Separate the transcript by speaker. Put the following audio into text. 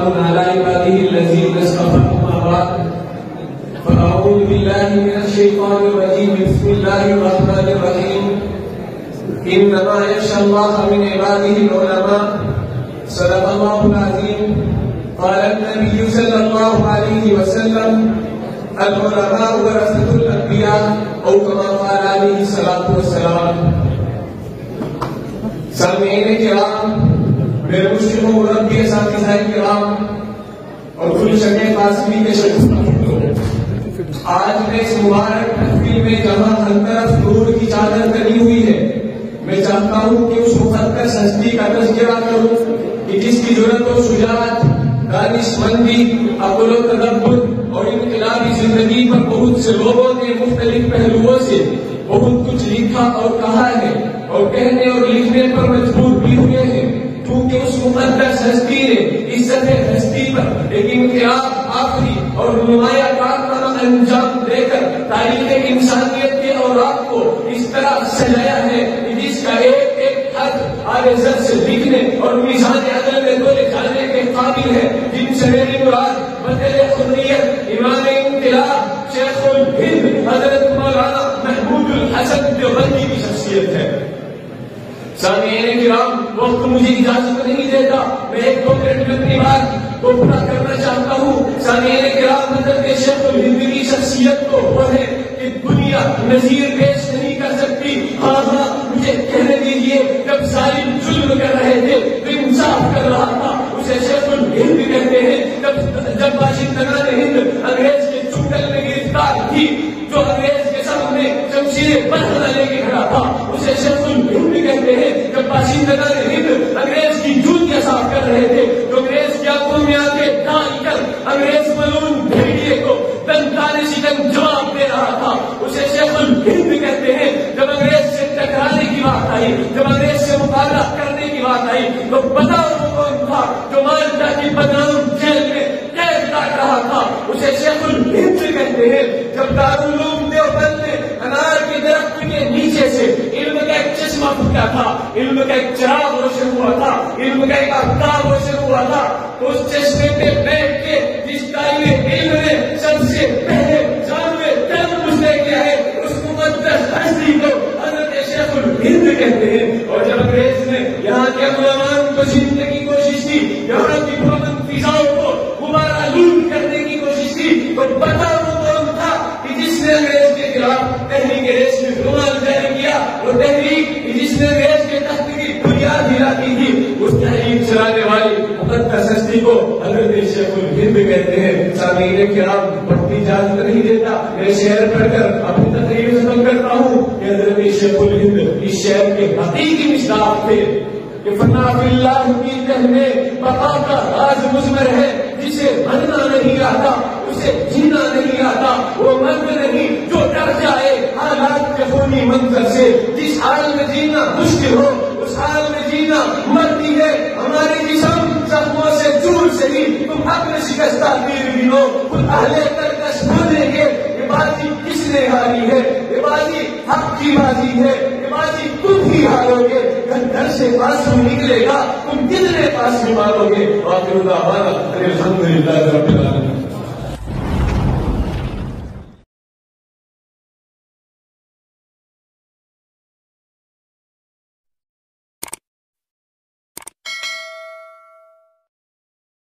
Speaker 1: وسلام على عباده الذين اصطفى. أما بعد فأعوذ بالله من الشيطان الرجيم. بسم الله الرحمن الرحيم. إنما يخشى الله من عباده العلماء. صدق الله العظيم. قال النبي صلى الله عليه وسلم العلماء ورثة الأنبياء أو كما قال عليه الصلاة والسلام. سامعین کرام، میرے مسلم و مربی اساتذہ کرام اور گلشن قاسمی کے شکر، آج میں اس مبارک محفل میں جہاں ہر طرف نور کی چادر کری ہوئی ہے، میں چاہتا ہوں کہ اس مقدس ہستی کا تذکرہ کروں کہ جس کی جرأت و شجاعت، دانش مندی، عقل و تدبر اور انقلابی زندگی پر بہت سے لوگوں نے مختلف پہلوؤں سے بہت کچھ لکھا اور کہا ہے اور کہنے اور لکھنے پر مجبور بھی ہوئے ہیں، کیونکہ اس مقدس ہستی نے عزت ہستی پر ایک انقلاب آخری اور نمایاں کارنامہ انجام دے کر تاریخ انسانیت کے اوراق کو اس طرح سجایا ہے کہ جس کا ایک ایک حرف آگے زد سے لکھنے اور میزان عدل میں تولے جانے کے قابل ہے، جن سے میری مراد بدل حریت، امام انقلاب، شیخ الہند حضرت مولانا محمود الحسن دیوبندی کی شخصیت ہے۔ سامعین کرام، وقت مجھے اجازت نہیں دیتا، میں ایک دو منٹ میں اپنی بات کو پورا کرنا چاہتا ہوں۔ سامعین کرام، حضرت شیخ الہند کی شخصیت کو وہ ہے کہ دنیا نظیر پیش نہیں کر سکتی۔ ہاں مجھے کہنے دیجیے، جب ظالم ظلم کر رہے تھے تو انصاف کر رہا تھا، اسے شیخ الہند کہتے ہیں۔ جب باشندگان ہند انگریز کے چنگل میں گرفتار تھی، جو انگریز کے سامنے شمشیر بند لے کے کھڑا تھا، اسے شیخ الہند کہتے ہیں۔ جب باشندگان ہند انگریز کی جوتیاں صاف کر رہے تھے، تو انگریز کی آنکھوں میں آنکھیں ڈال کر انگریز ملعون بھیڑیے کو دنتانے شکن جواب دے رہا تھا، اسے شیخ الہند کہتے ہیں۔ جب انگریز سے ٹکرانے کی بات آئی، جب انگریز سے مقابلہ کرنے کی بات آئی، تو بتاؤ وہ کون تھا جو مالٹا کی بدنام جیل میں قید کاٹ رہا تھا، اسے شیخ الہند کہتے ہیں۔ جب دارالعلوم دیوبند میں انار کے درخت کے نیچے سے علم کا ایک چشمہ پھوٹا تھا، علم کا ایک چراغ روشن ہوا تھا، علم کا ایک آفتاب روشن ہوا تھا، تو اس چشمے پہ بیٹھ کے جس طالب علم نے سب سے پہلے جانوے تلمس لے کے آئے، اس مقدس ہستی کو حضرت شیخ الہند کہتے ہیں۔ اور جب انگریز نے یہاں کے علماء کو چھیننے کی کوشش کی، یہاں کی پرامن فضاؤں کو غبارہ آلود کرنے کی کوشش کی، تو بتاؤ وہ کون تھا کہ جس نے انگریز کے خلاف تحریک ریشمی رومال جاری کیا، وہ تحریک جس نے انگریز کے تخت کی بنیاد ہلاتی تھی، اس تحریک چلانے والی مقدس ہستی کو حضرت شیخ الہند کہتے ہیں۔ سامعین کرام، وقت اجازت نہیں دیتا، میں شعر پڑھ کر اپنی تقریر ختم کرتا ہوں کہ حضرت شیخ الہند اس شعر کے حقیقی مصداق تھے کہ فنا فی اللہ کی کہنے بقا کا راز مضمر ہے، جسے مرنا نہیں آتا اسے جینا نہیں آتا، وہ مرد نہیں جو ڈر جائے حالات کے خونی منظر سے، جس حال میں جینا مشکل ہو اس حال میں جینا مرتی ہے ہمارے جسم، زخموں سے چور سے ہی تم حق میں شکستہ تیر بھی ہو، خود اہل ترکش بولیں گے یہ بازی کس نے ہاری ہے، یہ بازی حق کی بازی ہے، یہ بازی تم ہی ہارو گے، گھر سے پاسوں نکلے گا تم کتنے پاس مارو گے۔ وآخر دعوانا الحمدللہ رب العالمین۔